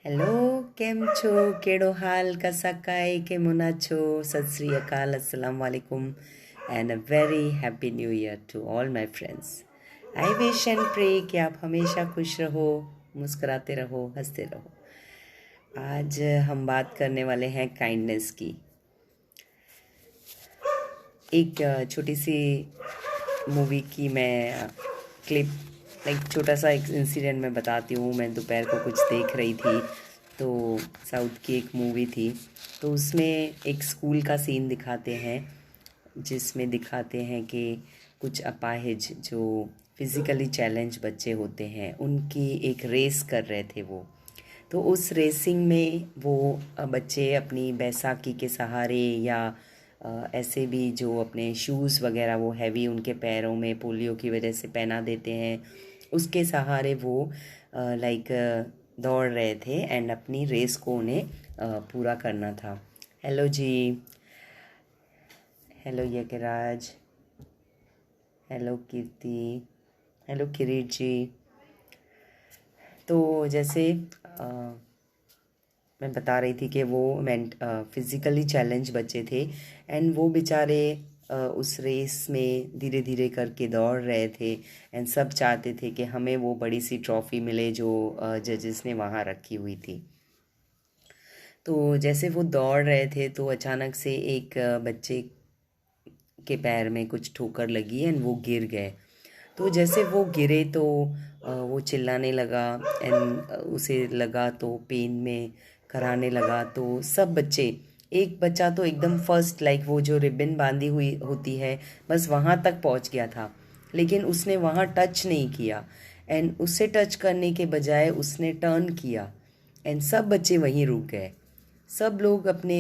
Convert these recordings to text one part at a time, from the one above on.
Hello, केम छो? केड़ो हाल? कसा काय? केमन आछो? सत श्री अकाल, अस्सलाम वालेकुम and a very happy new year to all my friends. I wish and pray कि आप हमेशा खुश रहो, मुस्कुराते रहो, हंसते रहो। आज हम बात करने वाले हैं काइंडनेस की। एक छोटी सी मूवी की मैं क्लिप, लाइक छोटा सा एक इंसिडेंट मैं बताती हूँ। मैं दोपहर को कुछ देख रही थी, तो साउथ की एक मूवी थी, तो उसमें एक स्कूल का सीन दिखाते हैं, जिसमें दिखाते हैं कि कुछ अपाहिज जो फिज़िकली चैलेंज बच्चे होते हैं उनकी एक रेस कर रहे थे वो। तो उस रेसिंग में वो बच्चे अपनी बैसाखी के सहारे या ऐसे भी जो अपने शूज़ वगैरह वो हैवी उनके पैरों में पोलियो की वजह से पहना देते हैं, उसके सहारे वो लाइक दौड़ रहे थे एंड अपनी रेस को उन्हें पूरा करना था। हेलो जी, हेलो यकराज, हेलो कीर्ति, हेलो किरीट जी। तो जैसे मैं बता रही थी कि वो फिज़िकली चैलेंज बच्चे थे एंड वो बेचारे उस रेस में धीरे धीरे करके दौड़ रहे थे एंड सब चाहते थे कि हमें वो बड़ी सी ट्रॉफ़ी मिले जो जजेस ने वहाँ रखी हुई थी। तो जैसे वो दौड़ रहे थे तो अचानक से एक बच्चे के पैर में कुछ ठोकर लगी एंड वो गिर गए। तो जैसे वो गिरे तो वो चिल्लाने लगा एंड उसे लगा तो पेन में कराने लगा। तो सब बच्चे, एक बच्चा तो एकदम फर्स्ट, लाइक वो जो रिबन बांधी हुई होती है बस वहाँ तक पहुँच गया था, लेकिन उसने वहाँ टच नहीं किया एंड उससे टच करने के बजाय उसने टर्न किया एंड सब बच्चे वहीं रुक गए। सब लोग अपने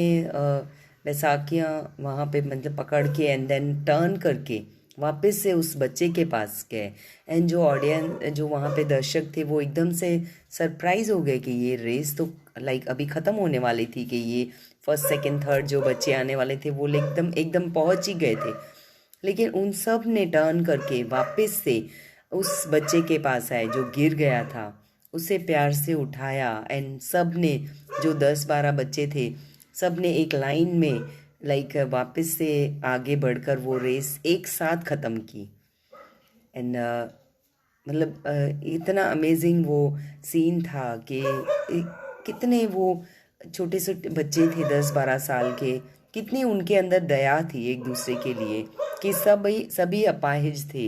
बैसाखियाँ वहाँ पे मतलब पकड़ के एंड देन टर्न करके वापस से उस बच्चे के पास गए एंड जो ऑडियंस, जो वहाँ पे दर्शक थे, वो एकदम से सरप्राइज हो गए कि ये रेस तो लाइक अभी ख़त्म होने वाली थी, कि ये फर्स्ट सेकंड थर्ड जो बच्चे आने वाले थे वो एकदम एकदम पहुँच ही गए थे। लेकिन उन सब ने टर्न करके वापस से उस बच्चे के पास आए जो गिर गया था, उसे प्यार से उठाया एंड सब ने, जो 10-12 बच्चे थे, सब ने एक लाइन में लाइक वापस से आगे बढ़कर वो रेस एक साथ ख़त्म की एंड मतलब इतना अमेजिंग वो सीन था कि कितने वो छोटे छोटे बच्चे थे 10-12 साल के, कितनी उनके अंदर दया थी एक दूसरे के लिए, कि सभी अपाहिज थे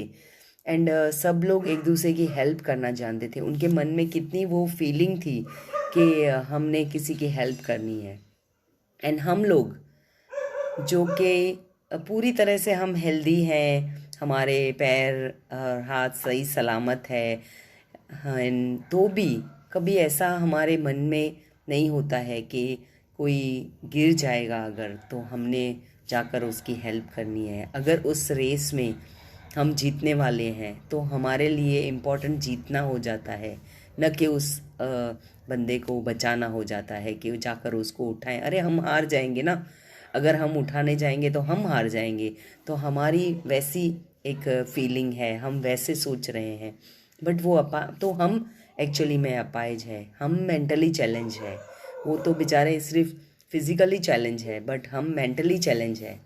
एंड सब लोग एक दूसरे की हेल्प करना जानते थे। उनके मन में कितनी वो फीलिंग थी कि हमने किसी की हेल्प करनी है। एंड हम लोग जो कि पूरी तरह से हम हेल्दी हैं, हमारे पैर और हाथ सही सलामत है, हाँ, तो भी कभी ऐसा हमारे मन में नहीं होता है कि कोई गिर जाएगा अगर, तो हमने जाकर उसकी हेल्प करनी है। अगर उस रेस में हम जीतने वाले हैं तो हमारे लिए इम्पोर्टेंट जीतना हो जाता है, न कि उस बंदे को बचाना हो जाता है कि जाकर उसको उठाएं। अरे हम हार जाएंगे ना, अगर हम उठाने जाएंगे तो हम हार जाएंगे। तो हमारी वैसी एक फीलिंग है, हम वैसे सोच रहे हैं, बट वो तो हम एक्चुअली में अपाइज है, हम मेंटली चैलेंज है। वो तो बेचारे सिर्फ फिजिकली चैलेंज है, बट हम मेंटली चैलेंज है।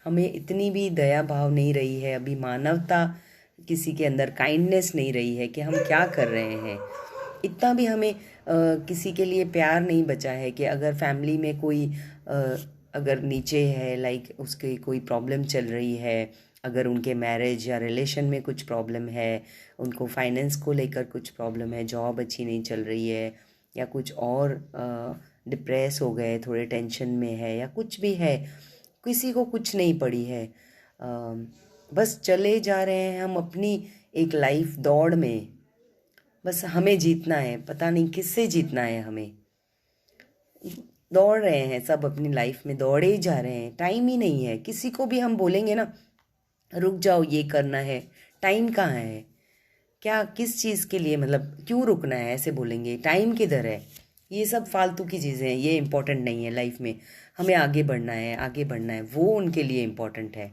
हमें इतनी भी दया भाव नहीं रही है अभी, मानवता किसी के अंदर, काइंडनेस नहीं रही है कि हम क्या कर रहे हैं। इतना भी हमें किसी के लिए प्यार नहीं बचा है कि अगर फैमिली में कोई अगर नीचे है, लाइक उसकी कोई प्रॉब्लम चल रही है, अगर उनके मैरिज या रिलेशन में कुछ प्रॉब्लम है, उनको फाइनेंस को लेकर कुछ प्रॉब्लम है, जॉब अच्छी नहीं चल रही है, या कुछ और डिप्रेस हो गए, थोड़े टेंशन में है, या कुछ भी है, किसी को कुछ नहीं पड़ी है, बस चले जा रहे हैं हम अपनी एक लाइफ दौड़ में। बस हमें जीतना है, पता नहीं किससे जीतना है, हमें दौड़ रहे हैं, सब अपनी लाइफ में दौड़े ही जा रहे हैं। टाइम ही नहीं है किसी को भी। हम बोलेंगे ना रुक जाओ ये करना है, टाइम कहाँ है? क्या किस चीज़ के लिए, मतलब क्यों रुकना है, ऐसे बोलेंगे। टाइम किधर है? ये सब फालतू की चीज़ें हैं, ये इम्पोर्टेंट नहीं है लाइफ में। हमें आगे बढ़ना है, आगे बढ़ना है, वो उनके लिए इम्पोर्टेंट है।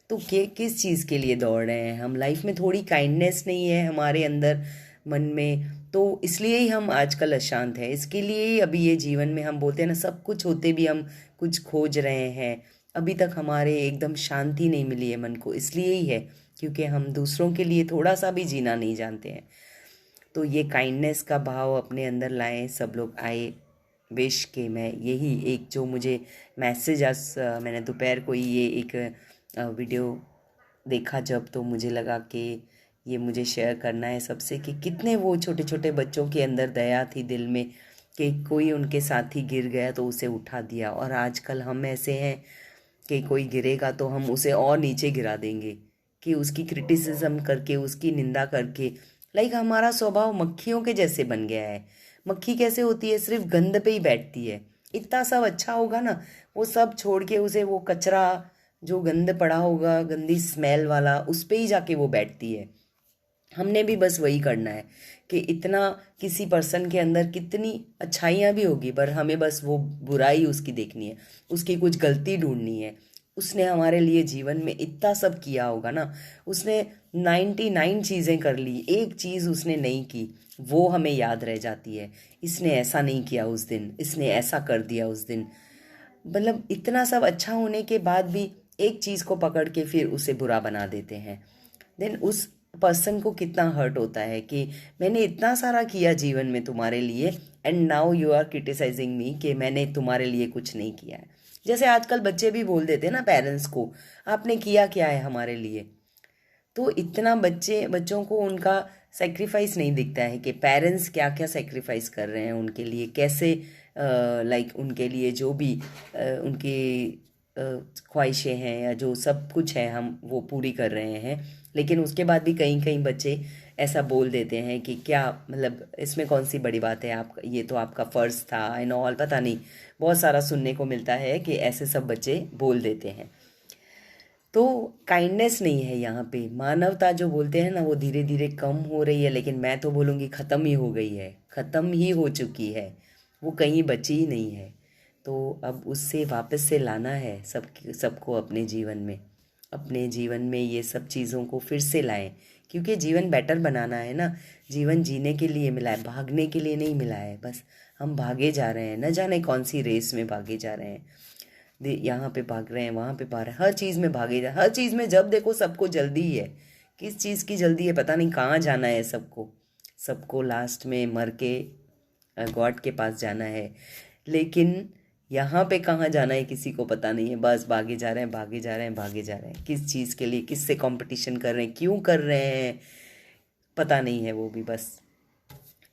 तो किस चीज़ के लिए दौड़ रहे हैं हम? लाइफ में थोड़ी काइंडनेस नहीं है हमारे अंदर, मन में, तो इसलिए ही हम आजकल अशांत हैं, इसके लिए ही अभी ये जीवन में हम बोलते हैं ना, सब कुछ होते भी हम कुछ खोज रहे हैं। अभी तक हमारे एकदम शांति नहीं मिली है मन को, इसलिए ही है क्योंकि हम दूसरों के लिए थोड़ा सा भी जीना नहीं जानते हैं। तो ये काइंडनेस का भाव अपने अंदर लाएं, सब लोग आए। विश के मैं यही एक जो मुझे मैसेज आज मैंने दोपहर को ही ये एक वीडियो देखा जब, तो मुझे लगा कि ये मुझे शेयर करना है सबसे कि कितने वो छोटे छोटे बच्चों के अंदर दया थी दिल में कि कोई उनके साथी गिर गया तो उसे उठा दिया। और आजकल हम ऐसे हैं कि कोई गिरेगा तो हम उसे और नीचे गिरा देंगे, कि उसकी क्रिटिसिज्म करके, उसकी निंदा करके। लाइक हमारा स्वभाव मक्खियों के जैसे बन गया है। मक्खी कैसे होती है? सिर्फ गंद पे ही बैठती है। इतना सब अच्छा होगा ना, वो सब छोड़ के उसे वो कचरा जो गंद पड़ा होगा, गंदी स्मेल वाला, उस पे ही जाके वो बैठती है। हमने भी बस वही करना है कि इतना किसी पर्सन के अंदर कितनी अच्छाइयाँ भी होगी, पर हमें बस वो बुराई उसकी देखनी है, उसकी कुछ गलती ढूंढनी है। उसने हमारे लिए जीवन में इतना सब किया होगा ना, उसने 99 चीज़ें कर ली, एक चीज़ उसने नहीं की, वो हमें याद रह जाती है। इसने ऐसा नहीं किया उस दिन, इसने ऐसा कर दिया उस दिन। मतलब इतना सब अच्छा होने के बाद भी एक चीज़ को पकड़ के फिर उसे बुरा बना देते हैं। देन उस पर्सन को कितना हर्ट होता है कि मैंने इतना सारा किया जीवन में तुम्हारे लिए, and now you are criticising me कि मैंने तुम्हारे लिए कुछ नहीं किया है। जैसे आजकल बच्चे भी बोल देते हैं ना पेरेंट्स को, आपने किया क्या है हमारे लिए। तो इतना बच्चों को उनका सेक्रीफाइस नहीं दिखता है कि पेरेंट्स क्या क्या सेक्रीफाइस कर रहे हैं उनके लिए, कैसे लाइक उनके लिए जो भी उनकी ख्वाहिशें हैं या जो सब कुछ है हम वो पूरी कर रहे हैं। लेकिन उसके बाद भी कहीं कहीं बच्चे ऐसा बोल देते हैं कि क्या मतलब इसमें कौन सी बड़ी बात है, आप ये तो आपका फ़र्ज़ था एंड ऑल, पता नहीं बहुत सारा सुनने को मिलता है कि ऐसे सब बच्चे बोल देते हैं। तो काइंडनेस नहीं है यहाँ पे, मानवता जो बोलते हैं ना वो धीरे धीरे कम हो रही है, लेकिन मैं तो बोलूँगी ख़त्म ही हो गई है, ख़त्म ही हो चुकी है, वो कहीं बची ही नहीं है। तो अब उससे वापस से लाना है सबको अपने जीवन में ये सब चीज़ों को फिर से लाएं, क्योंकि जीवन बेटर बनाना है ना। जीवन जीने के लिए मिला है, भागने के लिए नहीं मिला है। बस हम भागे जा रहे हैं, न जाने कौन सी रेस में भागे जा रहे हैं। यहाँ पे भाग रहे हैं, वहाँ पे भाग रहे हैं, हर चीज़ में भागे जा, हर चीज़ में जब देखो सबको जल्दी ही है। किस चीज़ की जल्दी है पता नहीं, कहाँ जाना है सबको। सबको लास्ट में मर के गॉड के पास जाना है, लेकिन यहाँ पे कहाँ जाना है किसी को पता नहीं है। बस भागे जा रहे हैं, भागे जा रहे हैं, भागे जा रहे हैं। किस चीज़ के लिए, किससे कंपटीशन कर रहे हैं, क्यों कर रहे हैं पता नहीं है। वो भी बस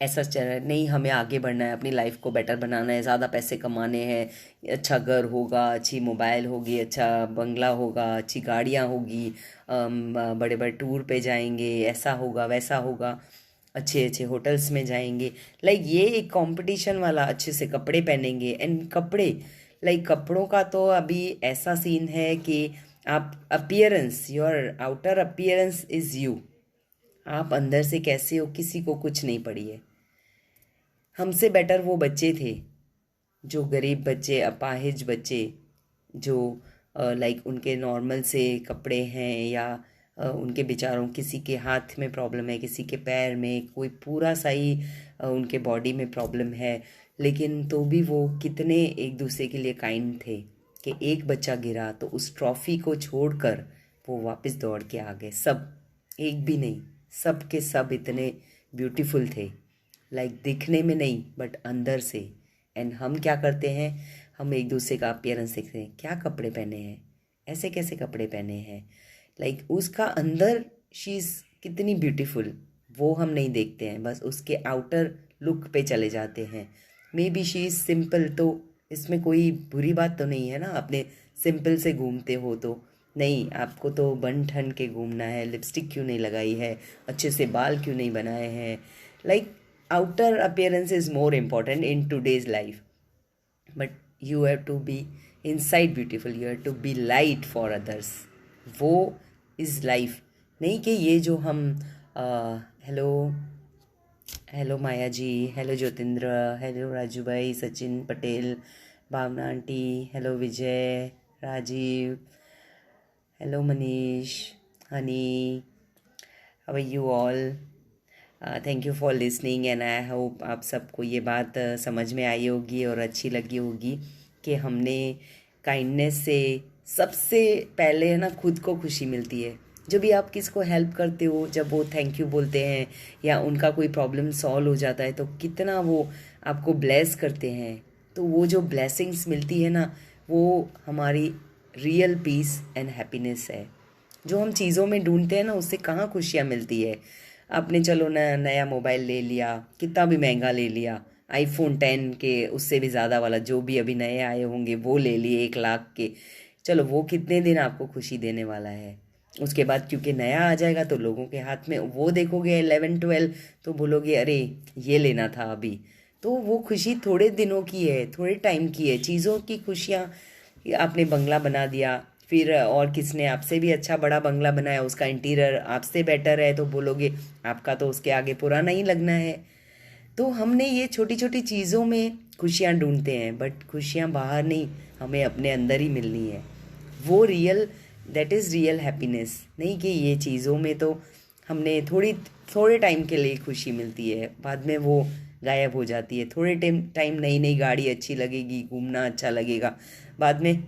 ऐसा चल रहा है, नहीं हमें आगे बढ़ना है, अपनी लाइफ को बेटर बनाना है, ज़्यादा पैसे कमाने हैं, अच्छा घर होगा, अच्छी मोबाइल होगी, अच्छा बंगला होगा, अच्छी गाड़ियाँ होगी, बड़े बड़े टूर पे जाएंगे, ऐसा होगा वैसा होगा, अच्छे अच्छे होटल्स में जाएंगे। लाइक ये एक कंपटीशन वाला, अच्छे से कपड़े पहनेंगे। एंड कपड़े, लाइक कपड़ों का तो अभी ऐसा सीन है कि आप appearance, your outer appearance is you, आप अंदर से कैसे हो किसी को कुछ नहीं पड़ी है। हमसे बेटर वो बच्चे थे, जो गरीब बच्चे, अपाहिज बच्चे, जो लाइक उनके नॉर्मल से कपड़े हैं, या उनके बेचारों किसी के हाथ में प्रॉब्लम है, किसी के पैर में, कोई पूरा सा ही उनके बॉडी में प्रॉब्लम है, लेकिन तो भी वो कितने एक दूसरे के लिए काइंड थे कि एक बच्चा गिरा तो उस ट्रॉफी को छोड़कर वो वापस दौड़ के आ गए। सब, एक भी नहीं, सब के सब इतने ब्यूटीफुल थे, लाइक दिखने में नहीं बट अंदर से। एंड हम क्या करते हैं, हम एक दूसरे का अपीयरेंस देखते हैं, क्या कपड़े पहने हैं, ऐसे कैसे कपड़े पहने हैं, लाइक उसका अंदर शी इज़ कितनी ब्यूटीफुल, वो हम नहीं देखते हैं, बस उसके आउटर लुक पे चले जाते हैं। May be she is simple, तो इसमें कोई बुरी बात तो नहीं है ना, अपने सिंपल से घूमते हो तो। नहीं, आपको तो बन ठन के घूमना है, लिपस्टिक क्यों नहीं लगाई है, अच्छे से बाल क्यों नहीं बनाए हैं। Like outer appearance is more important in today's life, but you have to be inside beautiful, you have to be light for others, वो is life। नहीं कि ये जो हम hello, hello Maya ji, hello Jyotindra, hello Raju bhai, Sachin Patel, Bhavna aunty, hello Vijay, Rajiv, hello Manish, Honey, how are you all. Thank you for listening and I hope आप सबको ये बात समझ में आई होगी और अच्छी लगी होगी कि हमने काइंडनेस से सबसे पहले है ना खुद को खुशी मिलती है। जब भी आप किसी को हेल्प करते हो, जब वो थैंक यू बोलते हैं या उनका कोई प्रॉब्लम सॉल्व हो जाता है तो कितना वो आपको ब्लेस करते हैं। तो वो जो ब्लेसिंग्स मिलती है ना, वो हमारी रियल पीस एंड हैप्पीनेस है। जो हम चीज़ों में ढूंढते हैं ना, उससे कहाँ खुशियाँ मिलती है। आपने चलो नया मोबाइल ले लिया, कितना भी महंगा ले लिया, आईफोन 10 के उससे भी ज़्यादा वाला जो भी अभी नए आए होंगे वो ले लिए 1 लाख के। चलो वो कितने दिन आपको खुशी देने वाला है। उसके बाद क्योंकि नया आ जाएगा तो लोगों के हाथ में वो देखोगे 11 12 तो बोलोगे अरे ये लेना था अभी। तो वो खुशी थोड़े दिनों की है, थोड़े टाइम की है। चीज़ों की खुशियाँ, आपने बंगला बना दिया, फिर और किसने आपसे भी अच्छा बड़ा बंगला बनाया, उसका इंटीरियर आपसे बेटर है तो बोलोगे आपका तो उसके आगे पुराना ही लगना है। तो हमने ये छोटी छोटी चीज़ों में खुशियाँ ढूंढते हैं, बट खुशियाँ बाहर नहीं, हमें अपने अंदर ही मिलनी है। वो real, that is real happiness. नहीं कि ये चीज़ों में तो हमने थोड़े टाइम के लिए खुशी मिलती है, बाद में वो गायब हो जाती है। थोड़े टाइम नई नई गाड़ी अच्छी लगेगी, घूमना अच्छा लगेगा, बाद में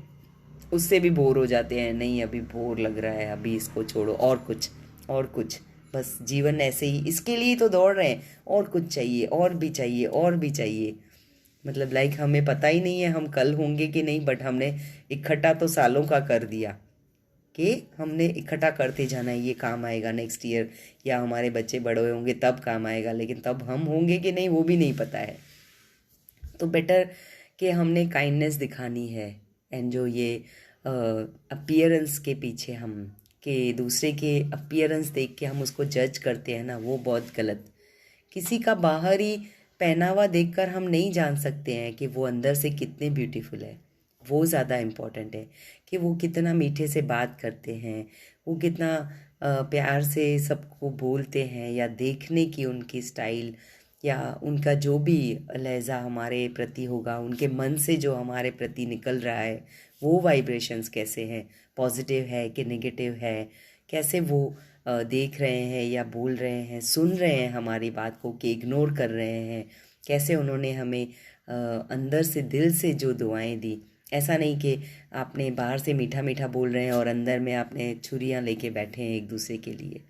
उससे भी बोर हो जाते हैं। नहीं अभी बोर लग रहा है, अभी इसको छोड़ो, और कुछ और कुछ। बस जीवन ऐसे ही, इसके लिए ही तो दौड़ रहे हैं, और कुछ चाहिए, और भी चाहिए, और भी चाहिए। मतलब लाइक हमें पता ही नहीं है हम कल होंगे कि नहीं, बट हमने इकट्ठा तो सालों का कर दिया कि हमने इकट्ठा करते जाना है, ये काम आएगा नेक्स्ट ईयर, या हमारे बच्चे बड़े होंगे तब काम आएगा, लेकिन तब हम होंगे कि नहीं वो भी नहीं पता है। तो बेटर कि हमने काइंडनेस दिखानी है। एंड जो ये अपीयरेंस के पीछे हम कि दूसरे के अपीयरेंस देख के हम उसको जज करते हैं ना, वो बहुत गलत। किसी का बाहरी पहनावा देखकर हम नहीं जान सकते हैं कि वो अंदर से कितने ब्यूटीफुल है। वो ज़्यादा इम्पोर्टेंट है कि वो कितना मीठे से बात करते हैं, वो कितना प्यार से सबको बोलते हैं, या देखने की उनकी स्टाइल, या उनका जो भी लहजा हमारे प्रति होगा, उनके मन से जो हमारे प्रति निकल रहा है वो वाइब्रेशंस कैसे हैं, पॉजिटिव है कि नेगेटिव है, कैसे वो देख रहे हैं या बोल रहे हैं, सुन रहे हैं हमारी बात को कि इग्नोर कर रहे हैं, कैसे उन्होंने हमें अंदर से दिल से जो दुआएं दी। ऐसा नहीं कि आपने बाहर से मीठा मीठा बोल रहे हैं और अंदर में आपने छुरियां लेके बैठे हैं एक दूसरे के लिए,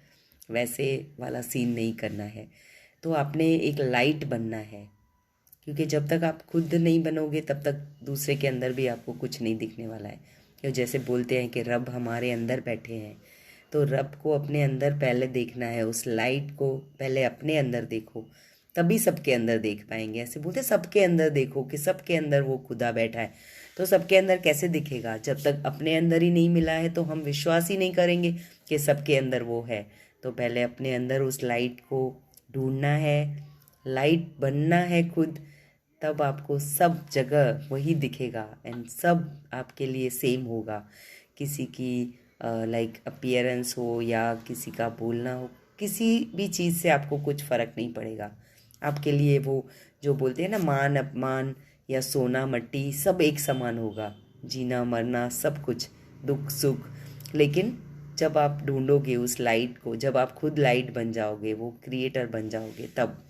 वैसे वाला सीन नहीं करना है। तो आपने एक लाइट बनना है, क्योंकि जब तक आप खुद नहीं बनोगे तब तक दूसरे के अंदर भी आपको कुछ नहीं दिखने वाला है। क्यों जैसे बोलते हैं कि रब हमारे अंदर बैठे हैं, तो रब को अपने अंदर पहले देखना है, उस लाइट को पहले अपने अंदर देखो, तभी सबके अंदर देख पाएंगे। ऐसे बोलते सबके अंदर देखो कि सबके अंदर वो खुदा बैठा है, तो सबके अंदर कैसे दिखेगा जब तक अपने अंदर ही नहीं मिला है। तो हम विश्वास ही नहीं करेंगे कि सबके अंदर वो है। तो पहले अपने अंदर उस लाइट को ढूंढना है, लाइट बनना है खुद, तब आपको सब जगह वही दिखेगा एंड सब आपके लिए सेम होगा। किसी की लाइक अपीयरेंस हो या किसी का बोलना हो, किसी भी चीज़ से आपको कुछ फ़र्क नहीं पड़ेगा। आपके लिए वो जो बोलते हैं ना, मान अपमान या सोना मट्टी सब एक समान होगा, जीना मरना सब कुछ, दुख सुख। लेकिन जब आप ढूंढोगे उस लाइट को, जब आप खुद लाइट बन जाओगे, वो क्रिएटर बन जाओगे तब।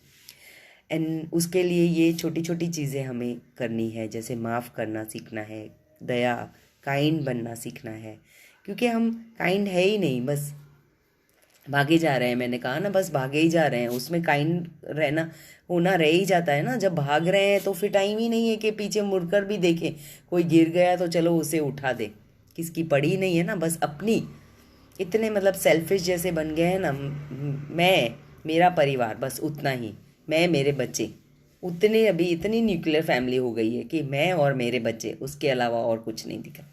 एंड उसके लिए ये छोटी छोटी चीज़ें हमें करनी है, जैसे माफ़ करना सीखना है, दया, काइंड बनना सीखना है। क्योंकि हम काइंड है ही नहीं, बस भागे जा रहे हैं। मैंने कहा ना, बस भागे ही जा रहे हैं, उसमें काइंड रहना होना रह ही जाता है ना। जब भाग रहे हैं तो फिर टाइम ही नहीं है कि पीछे मुड़कर भी देखें, कोई गिर गया तो चलो उसे उठा दे, किसकी पड़ी नहीं है ना, बस अपनी। इतने मतलब सेल्फिश जैसे बन गए हैं ना, मैं, मेरा परिवार, बस उतना ही, मैं मेरे बच्चे, उतने अभी इतनी न्यूक्लियर फैमिली हो गई है कि मैं और मेरे बच्चे, उसके अलावा और कुछ नहीं दिखा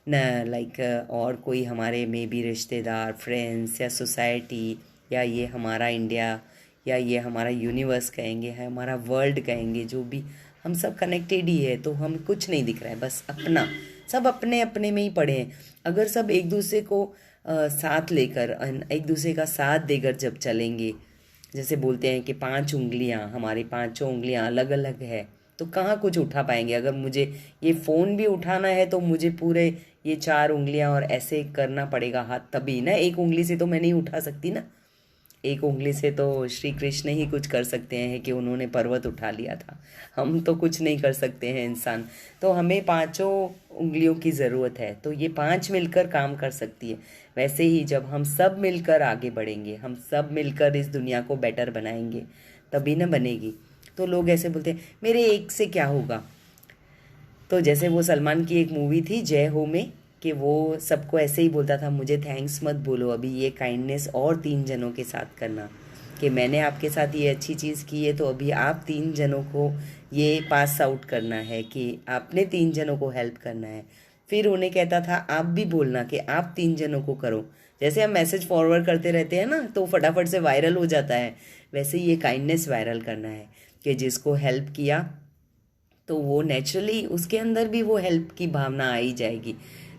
न। लाइक और कोई हमारे में भी रिश्तेदार, फ्रेंड्स या सोसाइटी, या ये हमारा इंडिया, या ये हमारा यूनिवर्स कहेंगे, है हमारा वर्ल्ड कहेंगे, जो भी, हम सब कनेक्टेड ही है। तो हम कुछ नहीं दिख रहा है, बस अपना, सब अपने अपने में ही पड़े हैं। अगर सब एक दूसरे को साथ लेकर, एक दूसरे का साथ देकर जब चलेंगे, जैसे बोलते हैं कि 5 उंगलियां, हमारी 5 उंगलियां अलग अलग है, तो कहाँ कुछ उठा पाएंगे। अगर मुझे ये फ़ोन भी उठाना है तो मुझे पूरे ये 4 उंगलियां और ऐसे करना पड़ेगा हाथ, तभी ना, एक उंगली से तो मैं नहीं उठा सकती ना। एक उंगली से तो श्री कृष्ण ही कुछ कर सकते हैं कि उन्होंने पर्वत उठा लिया था। हम तो कुछ नहीं कर सकते हैं इंसान। तो हमें पांचों उंगलियों की ज़रूरत है, तो ये पांच मिलकर काम कर सकती है। वैसे ही जब हम सब मिलकर आगे बढ़ेंगे, हम सब मिलकर इस दुनिया को बेटर बनाएंगे, तभी ना बनेगी। तो लोग ऐसे बोलते हैं मेरे एक से क्या होगा। तो जैसे वो सलमान की एक मूवी थी जय हो में, कि वो सबको ऐसे ही बोलता था मुझे थैंक्स मत बोलो, अभी ये काइंडनेस और 3 जनों के साथ करना, कि मैंने आपके साथ ये अच्छी चीज़ की है तो अभी आप 3 जनों को ये पास आउट करना है कि आपने 3 जनों को हेल्प करना है। फिर उन्हें कहता था आप भी बोलना कि आप 3 जनों को करो। जैसे हम मैसेज फॉरवर्ड करते रहते हैं ना तो फटाफट से वायरल हो जाता है, वैसे ये काइंडनेस वायरल करना है कि जिसको हेल्प किया तो वो नेचुरली उसके अंदर भी वो हेल्प की भावना आ ही जाएगी।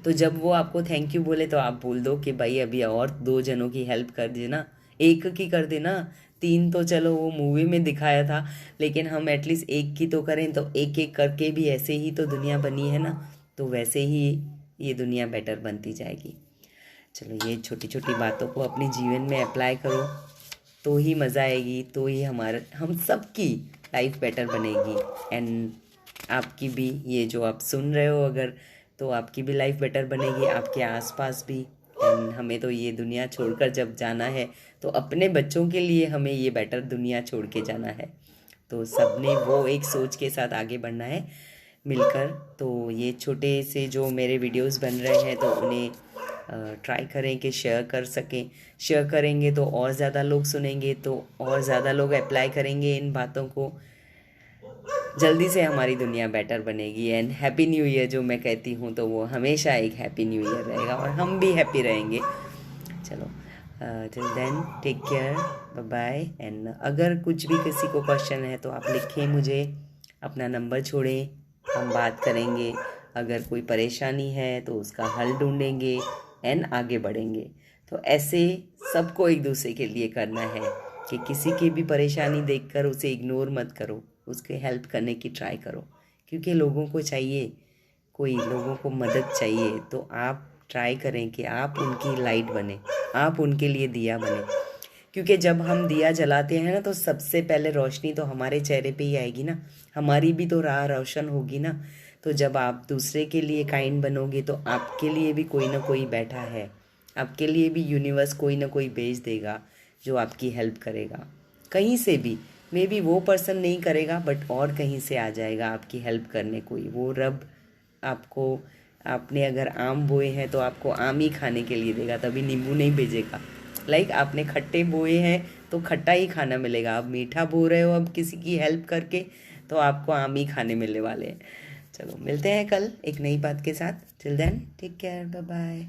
तो जब वो आपको थैंक यू बोले तो आप बोल दो कि भाई अभी और 2 जनों की हेल्प कर देना, एक की कर देना। 3 तो चलो वो मूवी में दिखाया था, लेकिन हम एटलीस्ट एक की तो करें, तो एक एक करके भी ऐसे ही तो दुनिया बनी है ना, तो वैसे ही ये दुनिया बेटर बनती जाएगी। चलो ये छोटी छोटी बातों को अपने जीवन में अप्लाई करो, तो ही मज़ा आएगी, तो ही हमारा हम सब की लाइफ बेटर बनेगी। एंड आपकी भी, ये जो आप सुन रहे हो अगर, तो आपकी भी लाइफ बेटर बनेगी, आपके आसपास भी। एंड हमें तो ये दुनिया छोड़कर जब जाना है तो अपने बच्चों के लिए हमें ये बेटर दुनिया छोड़ के जाना है। तो सबने वो एक सोच के साथ आगे बढ़ना है मिलकर। तो ये छोटे से जो मेरे वीडियोस बन रहे हैं तो उन्हें ट्राई करें कि शेयर कर सकें। शेयर करेंगे तो और ज़्यादा लोग सुनेंगे, तो और ज़्यादा लोग अप्लाई करेंगे इन बातों को, जल्दी से हमारी दुनिया बेटर बनेगी। एंड हैप्पी न्यू ईयर जो मैं कहती हूँ तो वो हमेशा एक हैप्पी न्यू ईयर रहेगा और हम भी हैप्पी रहेंगे। चलो till then take care, bye bye. And अगर कुछ भी किसी को क्वेश्चन है तो आप लिखें मुझे, अपना नंबर छोड़ें, हम बात करेंगे। अगर कोई परेशानी है तो उसका हल ढूंढेंगे एंड आगे बढ़ेंगे। तो ऐसे सबको एक दूसरे के लिए करना है कि किसी की भी परेशानी देखकर उसे इग्नोर मत करो, उसके हेल्प करने की ट्राई करो, क्योंकि लोगों को चाहिए, कोई लोगों को मदद चाहिए। तो आप ट्राई करें कि आप उनकी लाइट बने, आप उनके लिए दिया बने, क्योंकि जब हम दिया जलाते हैं ना तो सबसे पहले रोशनी तो हमारे चेहरे पे ही आएगी ना, हमारी भी तो राह रोशन होगी ना। तो जब आप दूसरे के लिए काइंड बनोगे तो आपके लिए भी कोई ना कोई बैठा है, आपके लिए भी यूनिवर्स कोई ना कोई भेज देगा जो आपकी हेल्प करेगा, कहीं से भी। मे बी वो पर्सन नहीं करेगा बट और कहीं से आ जाएगा आपकी हेल्प करने कोई, वो रब आपको, आपने अगर आम बोए हैं तो आपको आम ही खाने के लिए देगा, तभी नींबू नहीं भेजेगा। लाइक आपने खट्टे बोए हैं तो खट्टा ही खाना मिलेगा, आप मीठा बो रहे हो अब किसी की हेल्प करके तो आपको आम ही खाने मिलने वाले हैं। चलो मिलते हैं कल एक नई बात के साथ। Till then take care, bye bye.